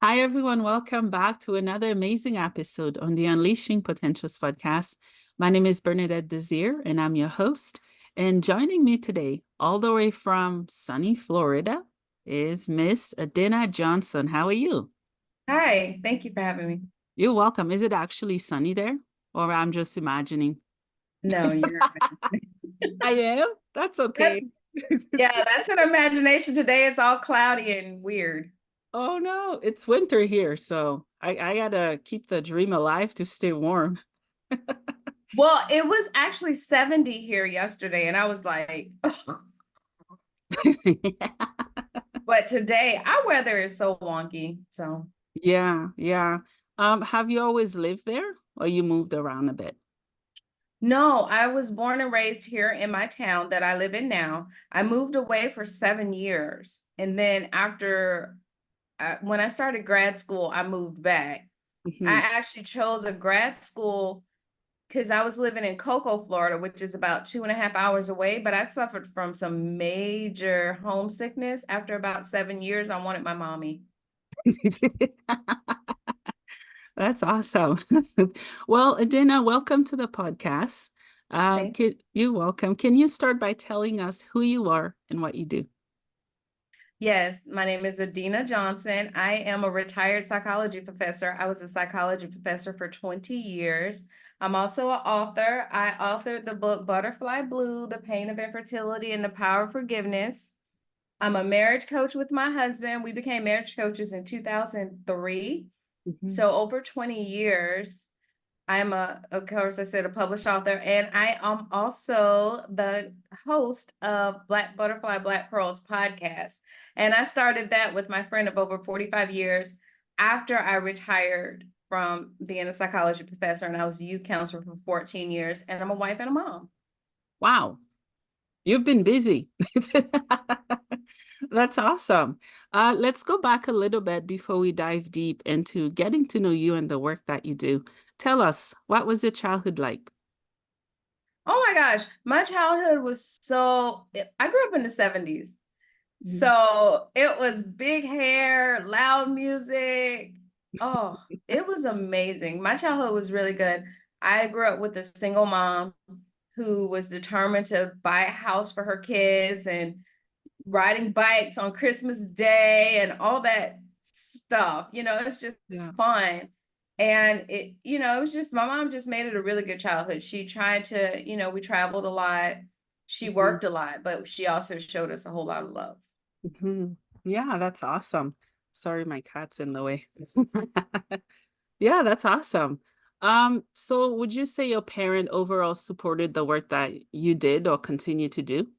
Hi, everyone. Welcome back to another amazing episode on the Unleashing Potentials podcast. My name is Bernadette Desir, and I'm your host. And joining me today, all the way from sunny Florida, is Miss Adinah Johnson. How are you? Hi, thank you for having me. You're welcome. Is it actually sunny there, or I'm just imagining? No, you're I am. That's that's okay. that's an imagination. Today it's all cloudy and weird. Oh no, it's winter here, so I gotta keep the dream alive to stay warm. Well, it was actually 70 here yesterday, and I was like, "Ugh." But today our weather is so wonky. So Yeah, yeah. Have you always lived there or you moved around a bit? no, I was born and raised here in my town that I live in now. I moved away for 7 years. And then when I started grad school, I moved back. I Hmm. actually chose a grad school because I was living in Cocoa, Florida, which is about 2.5 hours away, but I suffered from some major homesickness. After about 7 years, I wanted my mommy. That's awesome. Well, Adina, welcome to the podcast. Thank You're welcome. Can you start by telling us who you are and what you do? Yes, my name is Adinah Johnson. I am a retired psychology professor. I was a psychology professor for 20 years. I'm also an author. I authored the book Butterfly Blue, The Pain of Infertility and the Power of Forgiveness. I'm a marriage coach with my husband. We became marriage coaches in 2003. Mhm. So over 20 years. I'm of course, I said a published author, and I am also the host of Black Butterfly, Black Pearls podcast. And I started that with my friend of over 45 years after I retired from being a psychology professor, and I was a youth counselor for 14 years, and I'm a wife and a mom. Wow, you've been busy. That's awesome. Let's go back a little bit before we dive deep into getting to know you and the work that you do. Tell us, what was your childhood like? Oh my gosh, my childhood was I grew up in the 70s. Mhm. So it was big hair, loud music. Oh, it was amazing. My childhood was really good. I grew up with a single mom who was determined to buy a house for her kids and riding bikes on Christmas Day and all that stuff. It's just Yeah. fun. And it was just my mom just made it a really good childhood. She tried to, we traveled a lot. She Mhm. worked a lot, but she also showed us a whole lot of love. Mhm. Yeah, that's awesome. Sorry, my cat's in the way. Yeah, that's awesome. So would you say your parent overall supported the work that you did or continue to do?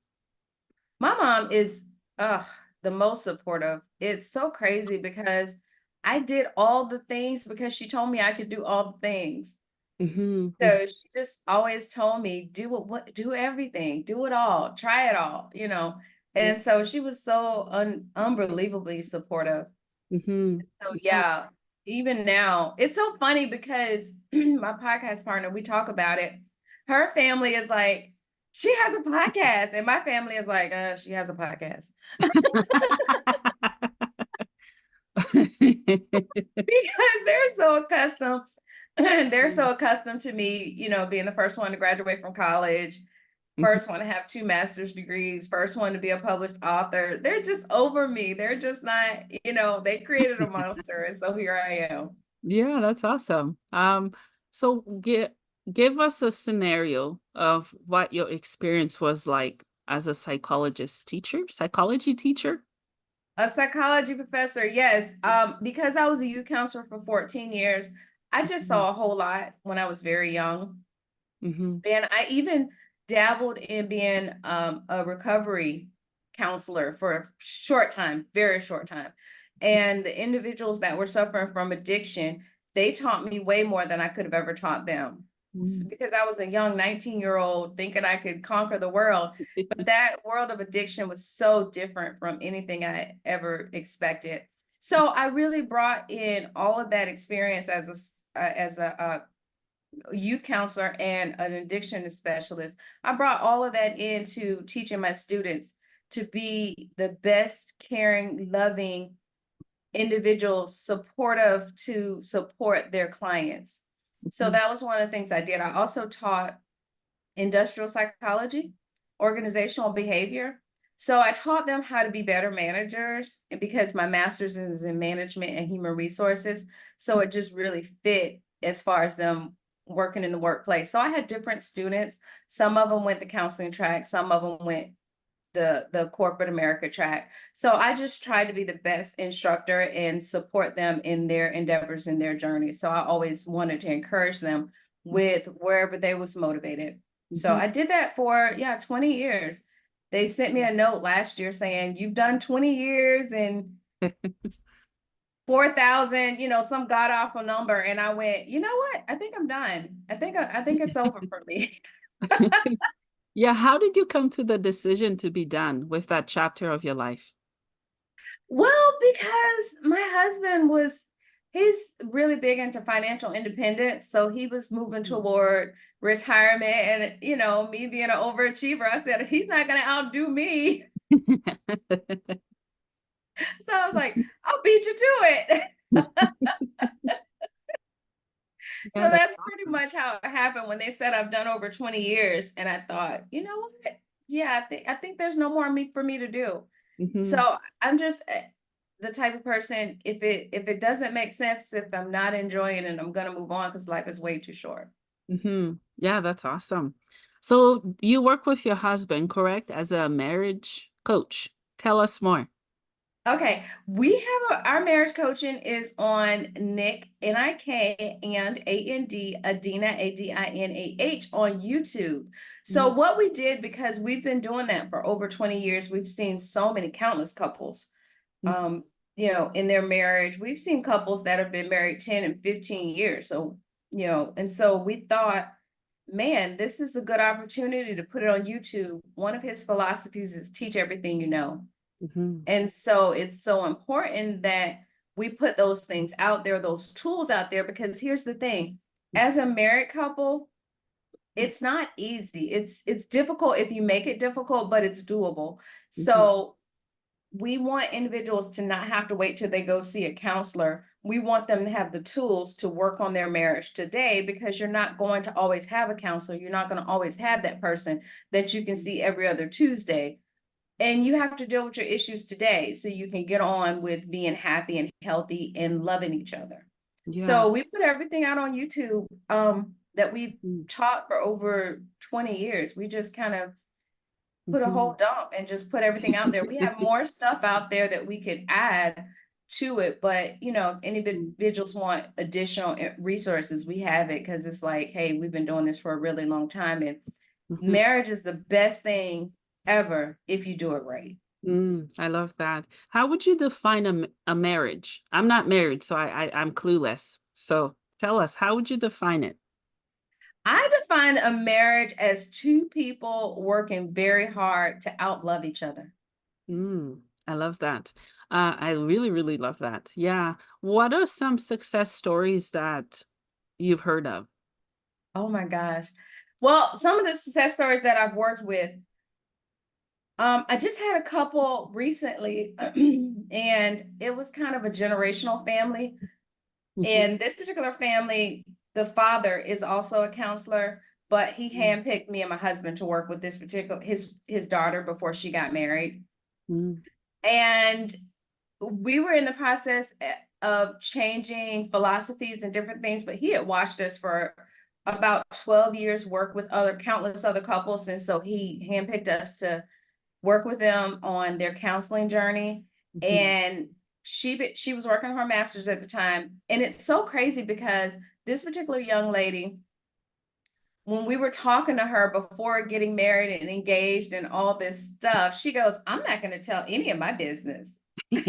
My mom is the most supportive. It's so crazy because I did all the things because she told me I could do all the things. Hmm. So she just always told me, do everything, do it all, try it all. Yeah. And so she was so unbelievably supportive. Hmm. So Yeah. yeah, even now, it's so funny because my podcast partner, we talk about it. Her family is like, she has a podcast, and my family is like, she has a podcast. Because they're so accustomed to me, being the first one to graduate from college, Mhm. first one to have two master's degrees, first one to be a published author. They're just over me. They're just not, they created a monster. And so here I am. Yeah, that's awesome. So give us a scenario of what your experience was like as a psychology teacher. A psychology professor, yes. Because I was a youth counselor for 14 years, I just Mhm. saw a whole lot when I was very young. Mhm. And I even dabbled in being a recovery counselor for a short time, very short time. And the individuals that were suffering from addiction, they taught me way more than I could have ever taught them. Mhm. Because I was a young 19-year-old thinking I could conquer the world. But that world of addiction was so different from anything I ever expected. So I really brought in all of that experience as a youth counselor and an addiction specialist. I brought all of that into teaching my students to be the best, caring, loving individuals supportive to support their clients. So Mhm. that was one of the things I did. I also taught industrial psychology, organizational behavior. So I taught them how to be better managers, and because my master's is in management and human resources, so it just really fit as far as them working in the workplace. So I had different students. Some of them went the counseling track, some of them went the corporate America track. So I just try to be the best instructor and support them in their endeavors in their journey. So I always wanted to encourage them with wherever they was motivated. So Mhm. I did that for 20 years. They sent me a note last year saying, "You've done 20 years and 4,000, some god awful number." And I went, "You know what? I think I'm done. I think it's over for me." Yeah, how did you come to the decision to be done with that chapter of your life? Well, because my husband he's really big into financial independence. So he was moving Mhm. toward retirement. And, me being an overachiever, I said, he's not going to outdo me. So I was like, I'll beat you to it. So Yeah, that's that's pretty awesome. much how it happened when they said I've done over 20 years. And I thought, you know what? Yeah, I think there's no more for me to do. Mhm. So I'm just the type of person, if it doesn't make sense, if I'm not enjoying it, I'm gonna move on because life is way too short. Mhm. Yeah, that's awesome. So you work with your husband, correct, as a marriage coach. Tell us more. Okay, we have our marriage coaching is on Nick Nik and AND Adinah Adinah on YouTube. So Mhm. what we did, because we've been doing that for over 20 years, we've seen so many countless couples Mhm. in their marriage. We've seen couples that have been married 10 and 15 years. So, and so we thought, man, this is a good opportunity to put it on YouTube. One of his philosophies is teach everything you know. Mhm. And so it's so important that we put those things out there, those tools out there, because here's the thing, as a married couple, it's not easy. It's difficult if you make it difficult, but it's doable. Mhm. So we want individuals to not have to wait till they go see a counselor. We want them to have the tools to work on their marriage today, because you're not going to always have a counselor. You're not going to always have that person that you can see every other Tuesday. And you have to deal with your issues today so you can get on with being happy and healthy and loving each other. Yeah. So we put everything out on YouTube that we've Mm. taught for over 20 years. We just kind of put a whole Mhm. dump and just put everything out there. We have more stuff out there that we could add to it, but if any Mm. individuals want additional resources, we have it, because it's like, hey, we've been doing this for a really long time, and Mhm. marriage is the best thing ever if you do it right. I love that. How would you define a marriage? I'm not married, so I'm clueless. So tell us, how would you define it? I define a marriage as two people working very hard to outlove each other. I love that. I really, really love that. Yeah. What are some success stories that you've heard of? Oh my gosh. Well, some of the success stories that I've worked with, I just had a couple recently, and it was kind of a generational family. Mhm. And this particular family, the father is also a counselor, but he Mm. handpicked me and my husband to work with this particular his daughter before she got married. Mm. And we were in the process of changing philosophies and different things, but he had watched us for about 12 years work with countless other couples. And so he handpicked us to work with them on their counseling journey. Mhm. And she was working on her master's at the time. And it's so crazy because this particular young lady, when we were talking to her before getting married and engaged and all this stuff, she goes, "I'm not going to tell any of my business." And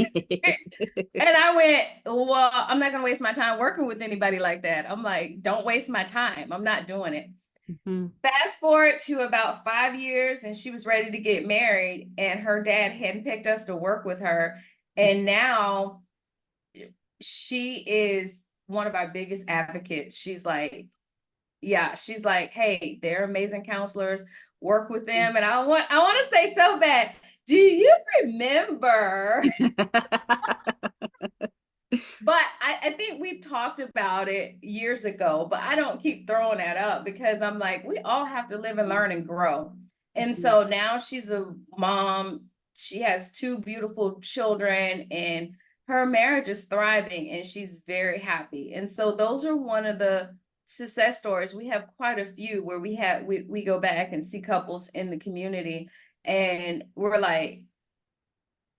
I went, "Well, I'm not going to waste my time working with anybody like that." I'm like, "Don't waste my time. I'm not doing it." Mhm. Fast forward to about 5 years, and she was ready to get married, and her dad hadn't picked us to work with her. And now she is one of our biggest advocates. She's like, "Hey, they're amazing counselors. Work with them." And I want to say so bad, do you remember I think we've talked about it years ago, but I don't keep throwing that up because I'm like, we all have to live and learn and grow. And Mhm. so now she's a mom. She has two beautiful children and her marriage is thriving and she's very happy. And so those are one of the success stories. We have quite a few where we go back and see couples in the community and we're like,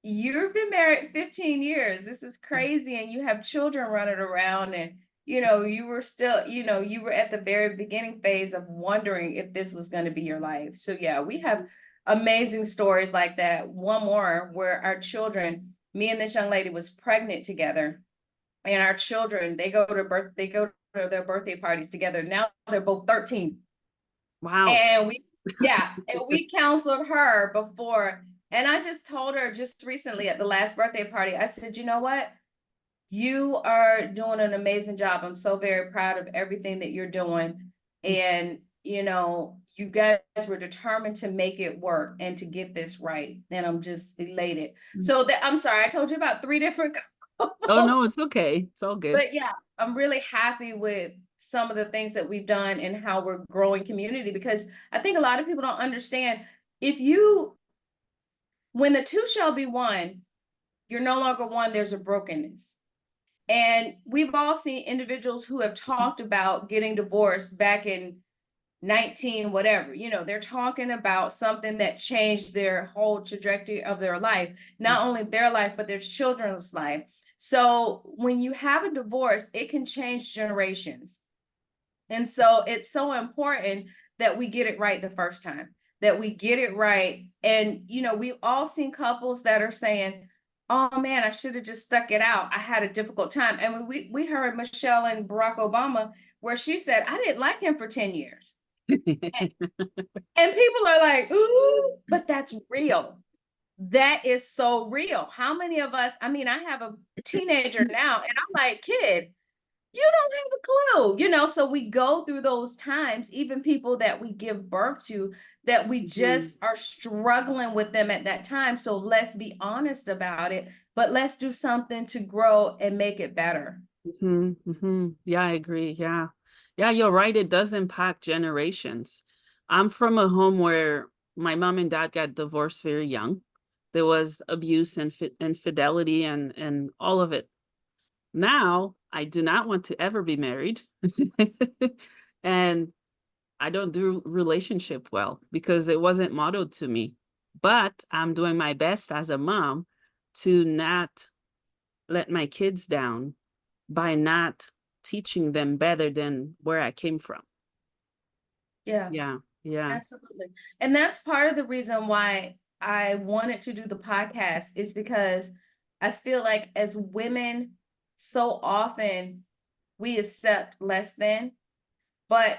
you've been married 15 years. This is crazy. And you have children running around and you were still, you were at the very beginning phase of wondering if this was going to be your life. So yeah, we have amazing stories like that. One more where our children, me and this young lady was pregnant together, and our children, they go to their birthday parties together. Now they're both 13. Wow. And we counseled her before. And I just told her just recently at the last birthday party, I said, you know what? You are doing an amazing job. I'm so very proud of everything that you're doing. And, you guys were determined to make it work and to get this right. And I'm just elated. So I'm sorry, I told you about three different Oh, couples. no, it's okay. It's all good. But yeah, I'm really happy with some of the things that we've done and how we're growing community, because I think a lot of people don't understand, when the two shall be one, you're no longer one, there's a brokenness. And we've all seen individuals who have talked about getting divorced back in 19 whatever, they're talking about something that changed their whole trajectory of their life, not only their life but their children's life. So when you have a divorce, it can change generations. And so it's so important that we get it right the first time, that we get it right. And we've all seen couples that are saying, oh man, I should have just stuck it out, I had a difficult time. And we heard Michelle and Barack Obama where she said, I didn't like him for 10 years. And people are like, ooh, but that's real. That is so real. How many of us, I mean, I have a teenager now, and I'm like, kid, you don't have a clue, so we go through those times, even people that we give birth to, that we just are struggling with them at that time. So let's be honest about it, but let's do something to grow and make it better. Yeah, I agree. Yeah. Yeah, you're right. It does impact generations. I'm from a home where my mom and dad got divorced very young. There was abuse and infidelity and all of it. Now, I do not want to ever be married. And I don't do relationship well because it wasn't modeled to me. But I'm doing my best as a mom to not let my kids down by not teaching them better than where I came from. Yeah. Yeah, yeah. Absolutely. And that's part of the reason why I wanted to do the podcast, is because I feel like as women, so often we accept less than. But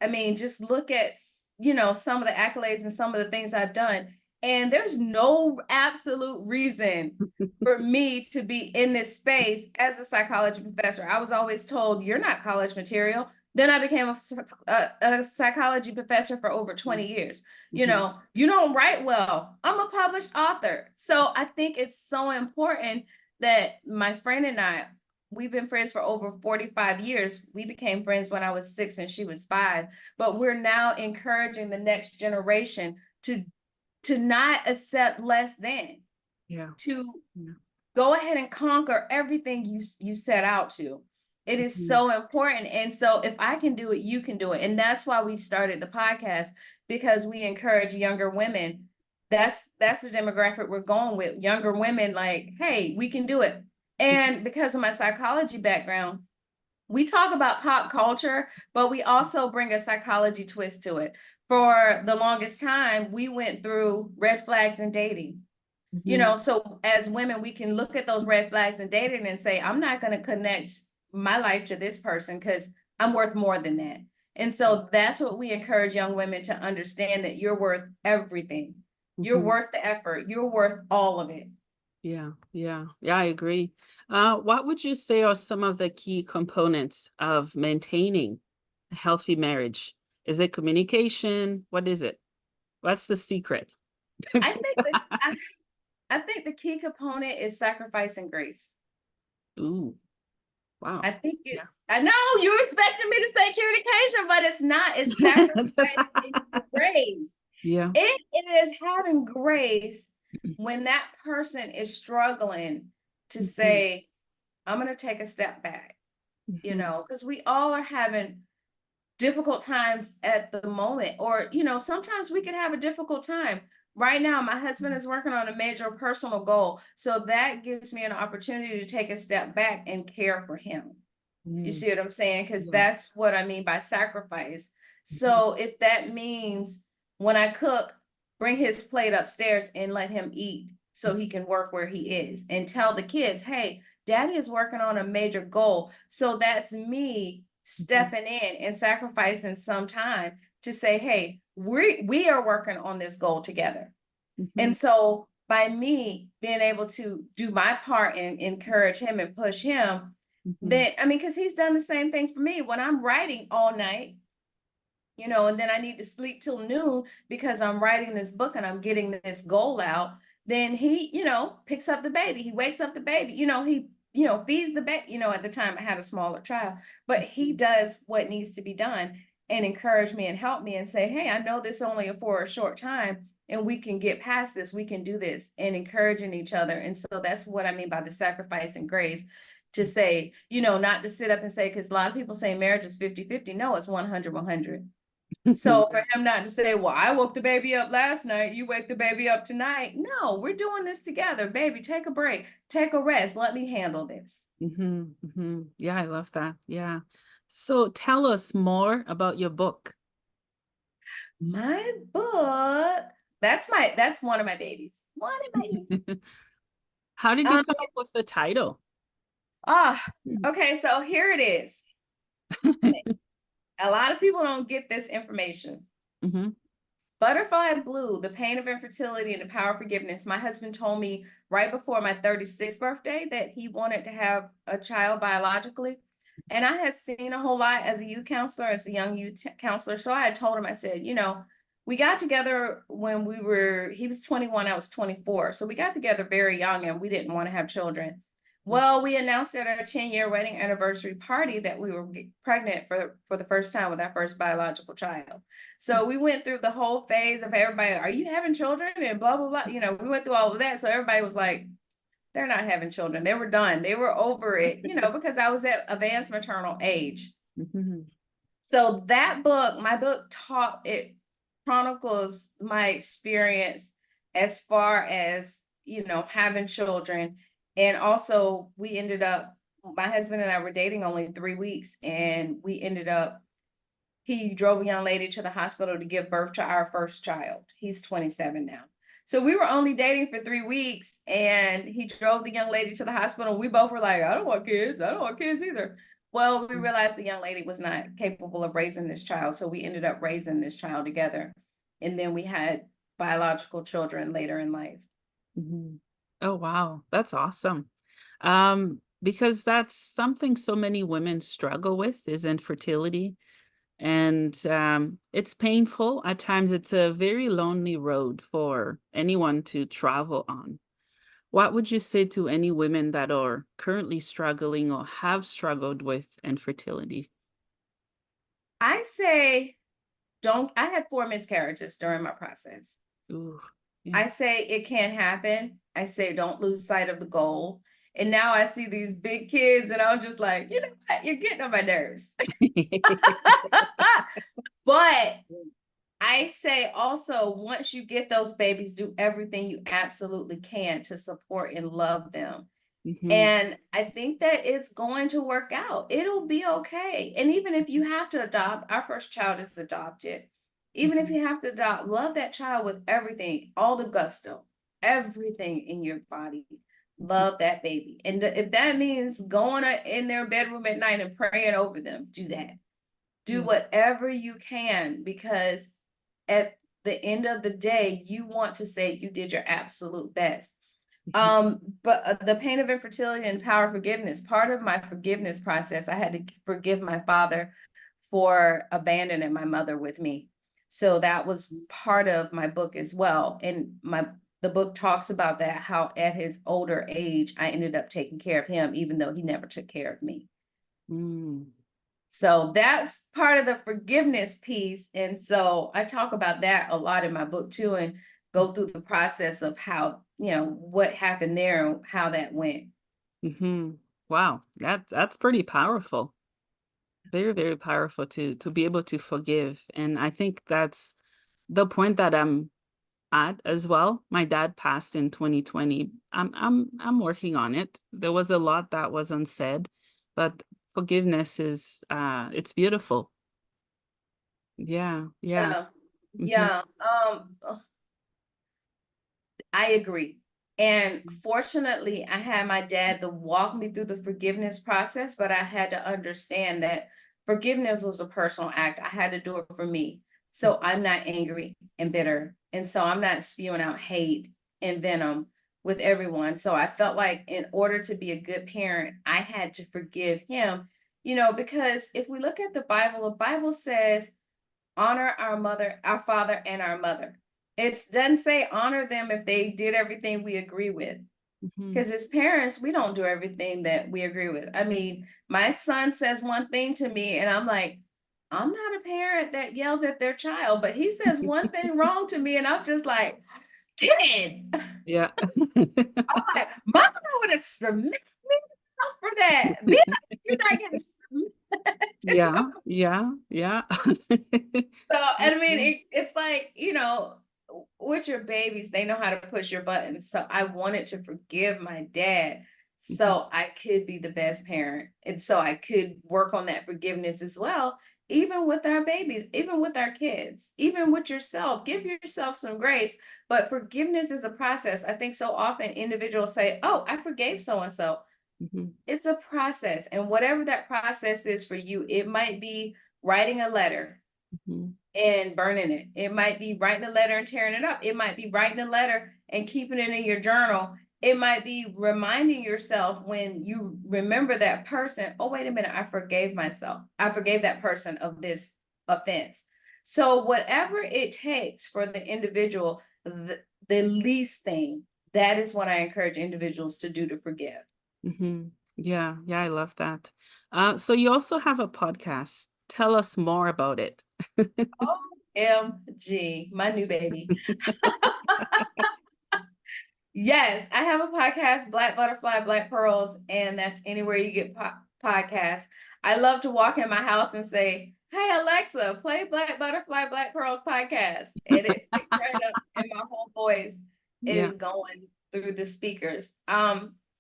I mean, just look at, some of the accolades and some of the things I've done. And there's no absolute reason for me to be in this space as a psychology professor. I was always told, you're not college material. Then I became a psychology professor for over 20 years. Mhm. You don't write well. I'm a published author. So I think it's so important that my friend and I, we've been friends for over 45 years. We became friends when I was 6 and she was 5, but we're now encouraging the next generation to not accept less than, Yeah. to Yeah. go ahead and conquer everything you set out to. It is Mhm. so important. And so if I can do it, you can do it. And that's why we started the podcast, because we encourage younger women. That's the demographic we're going with. Younger women, like, hey, we can do it. And because of my psychology background, we talk about pop culture, but we also bring a psychology twist to it. For the longest time, we went through red flags in dating. Mhm. So as women, we can look at those red flags in dating and say, I'm not going to connect my life to this person because I'm worth more than that. And so that's what we encourage young women to understand, that you're worth everything. You're Mhm. worth the effort. You're worth all of it. Yeah, yeah, yeah, I agree. What would you say are some of the key components of maintaining a healthy marriage? Is it communication? What is it? What's the secret? I think that I think the key component is sacrifice and grace. Ooh, Wow. I think Yeah. I know you expected me to say communication, but it's not. It's sacrifice and grace. Yeah. It is having grace when that person is struggling to Mhm, say, I'm going to take a step back, mhm, because we all are having difficult times at the moment, or sometimes we could have a difficult time. Right now my husband is working on a major personal goal, so that gives me an opportunity to take a step back and care for him. You mm, see what I'm saying? Because yeah. that's what I mean by sacrifice. Mhm, So if that means when I cook, bring his plate upstairs and let him eat so he can work where he is, and tell the kids, hey, daddy is working on a major goal. So that's me mhm, stepping in and sacrificing some time to say, hey, we are working on this goal together. mhm, And so by me being able to do my part and encourage him and push him, mhm, then I mean, because he's done the same thing for me when I'm writing all night, and then I need to sleep till noon because I'm writing this book and I'm getting this goal out. Then he, picks up the baby. He wakes up the baby. He, feeds the baby. At the time I had a smaller child, but he mhm, does what needs to be done and encourage me and help me and say, hey, I know this only for a short time and we can get past this. We can do this, and encouraging each other. And so that's what I mean by the sacrifice and grace, to say, not to sit up and say, because a lot of people say marriage is 50-50. No, it's 100-100. mhm. So for him not to say, well, I woke the baby up last night, you wake the baby up tonight. No, we're doing this together. Baby, take a break, take a rest. Let me handle this. Mhm, mhm. Yeah, I love that. Yeah. So tell us more about your book. My book, that's one of my babies. One of my babies. How did you Um, come up with the title? ah, okay, so here it is. A lot of people don't get this information. Mhm, Butterfly Blue, The Pain of Infertility and the Power of Forgiveness. My husband told me right before my 36th birthday that he wanted to have a child biologically. And I had seen a whole lot as a youth counselor, as a young youth counselor. So I had told him, I said, we got together when he was 21, I was 24. So we got together very young and we didn't want to have children. Well, we announced at our 10-year wedding anniversary party that we were pregnant for the first time with our first biological child. So we went through the whole phase of everybody, are you having children? And blah, blah, blah. We went through all of that. So everybody was like, they're not having children. They were done. They were over it, because I was at advanced maternal age. mhm, So that book, my book it chronicles my experience as far as, having children. And also my husband and I were dating only 3 weeks, and he drove a young lady to the hospital to give birth to our first child. He's 27 now. So we were only dating for 3 weeks, and he drove the young lady to the hospital. We both were like, I don't want kids. I don't want kids either. Well, we mhm, realized the young lady was not capable of raising this child. So we ended up raising this child together. And then we had biological children later in life. mhm. Oh, wow. That's awesome. Because that's something so many women struggle with is infertility. And it's painful. At times, it's a very lonely road for anyone to travel on. What would you say to any women that are currently struggling or have struggled with infertility? I say, I had 4 miscarriages during my process. Ooh, yeah. I say it can happen. I say don't lose sight of the goal. And now I see these big kids, and I'm just like, you know what? You're getting on my nerves. But I say also, once you get those babies, do everything you absolutely can to support and love them. Mhm, And I think that it's going to work out. It'll be okay. And even if you have to adopt, our first child is adopted. Even if mhm, you have to adopt, love that child with everything, all the gusto, everything in your body. mhm, Love that baby. And if that means going in their bedroom at night and praying over them, do that. Do yeah, whatever you can, because at the end of the day, you want to say you did your absolute best. mhm, But the pain of infertility and power of forgiveness, part of my forgiveness process, I had to forgive my father for abandoning my mother with me. So that was part of my book as well. And the book talks about that, how at his older age, I ended up taking care of him, even though he never took care of me. Mm. So that's part of the forgiveness piece. And so I talk about that a lot in my book too, and go through the process of how, what happened there and how that went. Mhm. Wow, that's pretty powerful. Very, very powerful to be able to forgive, and I think that's the point that I'm at as well. My dad passed in 2020. I'm working on it. There was a lot that was unsaid, but forgiveness is it's beautiful. Yeah, yeah. Yeah. Mhm. Yeah. I agree. And fortunately, I had my dad to walk me through the forgiveness process, but I had to understand that forgiveness was a personal act. I had to do it for me. So I'm not angry and bitter. And so I'm not spewing out hate and venom with everyone. So I felt like in order to be a good parent, I had to forgive him, because if we look at the Bible says, honor our mother, our father, and our mother. It doesn't say honor them if they did everything we agree with. Mhm. Because as parents, we don't do everything that we agree with. I mean, my son says one thing to me, and I'm like, I'm not a parent that yells at their child, but he says one thing wrong to me, and I'm just like, kid. I'm Yeah. like, Mama would have submitted me for that. Then you're not getting Yeah, yeah, yeah. So, and I mean, Mhm, it's like, with your babies, they know how to push your buttons. So I wanted to forgive my dad mhm, so I could be the best parent. And so I could work on that forgiveness as well, even with our babies, even with our kids, even with yourself. Give yourself some grace. But forgiveness is a process. I think so often individuals say, oh, I forgave so and so. mhm, It's a process. And whatever that process is for you, it might be writing a letter mhm, and burning it. It might be writing a letter and tearing it up. It might be writing a letter and keeping it in your journal. It might be reminding yourself when you remember that person, oh, wait a minute, I forgave myself. I forgave that person of this offense. So, whatever it takes for the individual, the least thing, that is what I encourage individuals to do to forgive. mhm. Yeah, yeah, I love that. So you also have a podcast. Tell us more about it. OMG, my new baby. Yes, I have a podcast, Black Butterfly, Black Pearls, and that's anywhere you get podcasts. I love to walk in my house and say, "Hey Alexa, play Black Butterfly, Black Pearls podcast," and it picks right up, and my whole voice Yeah. is going through the speakers.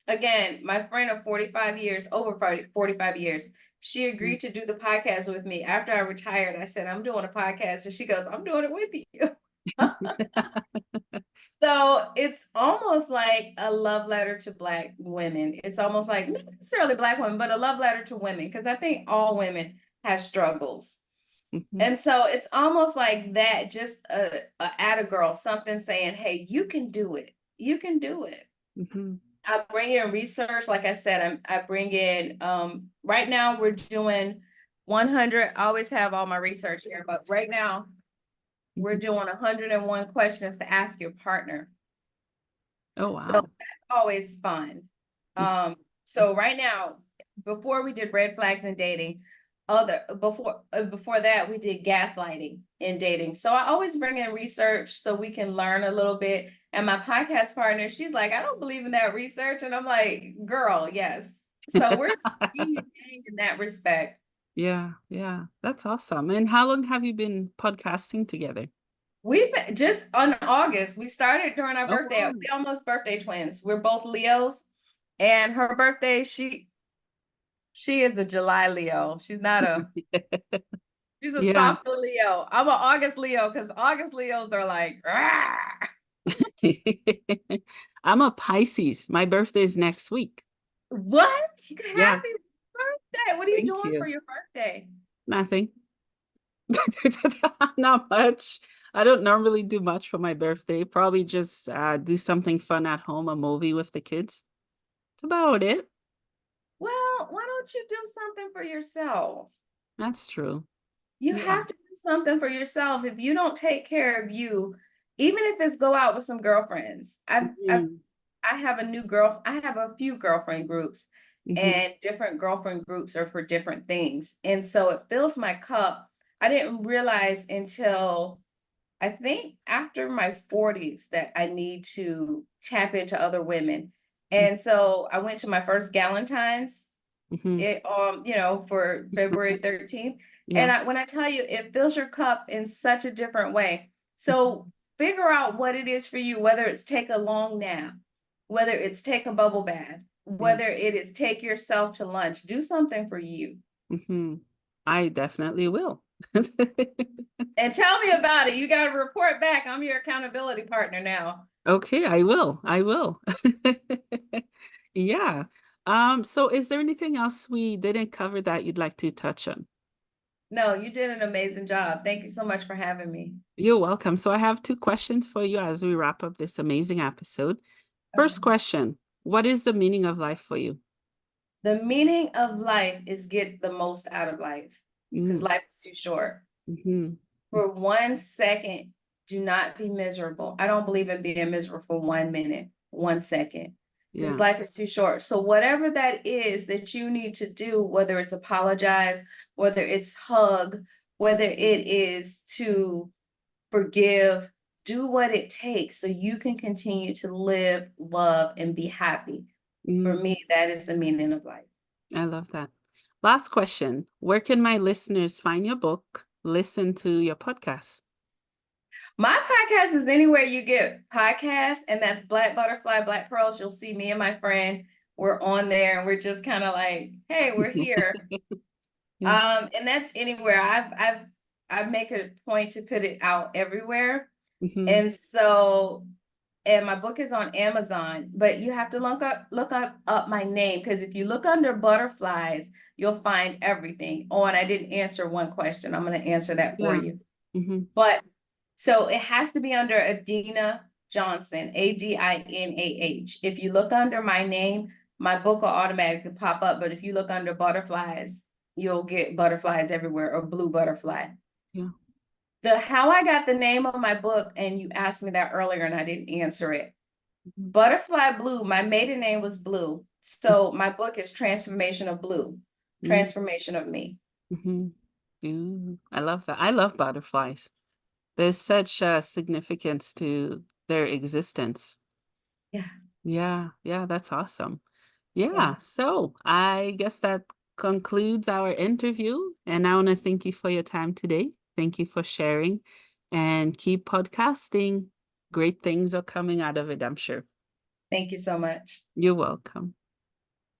Again, my friend of 45 years, over 45 years, she Mm. agreed to do the podcast with me. After I retired, I said, "I'm doing a podcast," and she goes, "I'm doing it with you." So it's almost like a love letter to Black women. It's almost like not necessarily Black women, but a love letter to women, because I think all women have struggles. Mhm, And so it's almost like that, just at a girl, something saying, hey, you can do it. You can do it. mhm, I bring in research, like I said, I bring in, right now we're doing 100. I always have all my research here, but right now we're mhm. doing 101 questions to ask your partner. Oh, So wow. that's always fun. So right now, before we did red flags in dating, before that we did gaslighting in dating. So I always bring in research so we can learn a little bit. And my podcast partner, she's like, I don't believe in that research, and I'm like, girl, yes. So we're yin and yang in that respect. Yeah, yeah, that's awesome. And how long have you been podcasting together? We've just on August, we started during our Oh, birthday. wow. We almost birthday twins. We're both Leos. And her birthday, she is a July Leo. She's a Yeah. softer Leo. I'm an August Leo because August Leos are like, "Rah." I'm a Pisces. My birthday is next week. What? Yeah, Happy birthday. What are you thank doing for you. your birthday? Nothing. Not much. I don't normally do much for my birthday. Probably just do something fun at home, a movie with the kids. That's about it. Well, why don't you do something for yourself? That's true. You Yeah. have to do something for yourself. If you don't take care of you, even if it's go out with some girlfriends. Mhm. I have a few girlfriend groups, and different girlfriend groups are for different things. And so it fills my cup. I didn't realize until I think after my 40s that I need to tap into other women. And so I went to my first Galentine's Mhm. for February 13th. And Yeah. when I tell you, it fills your cup in such a different way. So figure out what it is for you, whether it's take a long nap, whether it's take a bubble bath, Yeah. whether it is take yourself to lunch, do something for you. Mhm. I definitely will. And tell me about it. You got to report back. I'm your accountability partner now. Okay, I will. I will. Yeah. So is there anything else we didn't cover that you'd like to touch on? No, you did an amazing job. Thank you so much for having me. You're welcome. So I have two questions for you as we wrap up this amazing episode. Okay. First question, what is the meaning of life for you? The meaning of life is get the most out of life because Mm, life is too short. mhm, For 1 second, do not be miserable. I don't believe in being miserable for 1 minute, 1 second, because yeah. life is too short. So, whatever that is that you need to do, whether it's apologize, whether it's hug, whether it is to forgive, do what it takes so you can continue to live, love, and be happy. For Mm, me, that is the meaning of life. I love that. Last question, where can my listeners find your book, listen to your podcast? My podcast is anywhere you get podcasts, and that's Black Butterfly, Black Pearls. You'll see me and my friend. We're on there, and we're just kind of like, hey, we're here. Yeah. And that's anywhere. I make a point to put it out everywhere. Mhm. And so, and my book is on Amazon, but you have to look up my name, because if you look under butterflies, you'll find everything. Oh, and I didn't answer one question. I'm going to answer that for Yeah. you. Mhm. But so it has to be under Adinah Johnson, Adinah. If you look under my name, my book will automatically pop up. But if you look under butterflies, you'll get butterflies everywhere, or blue butterfly. Yeah. The how I got the name of my book, and you asked me that earlier and I didn't answer it. Mhm. Butterfly Blue, my maiden name was Blue. So my book is Transformation of Blue, Mm, Transformation of Me. mhm. Ooh, I love that. I love butterflies. There's such a significance to their existence. Yeah, Yeah, yeah, that's awesome. yeah. Yeah, so I guess that concludes our interview. And I want to thank you for your time today. Thank you for sharing and keep podcasting. Great things are coming out of it, I'm sure. Thank you so much. You're welcome.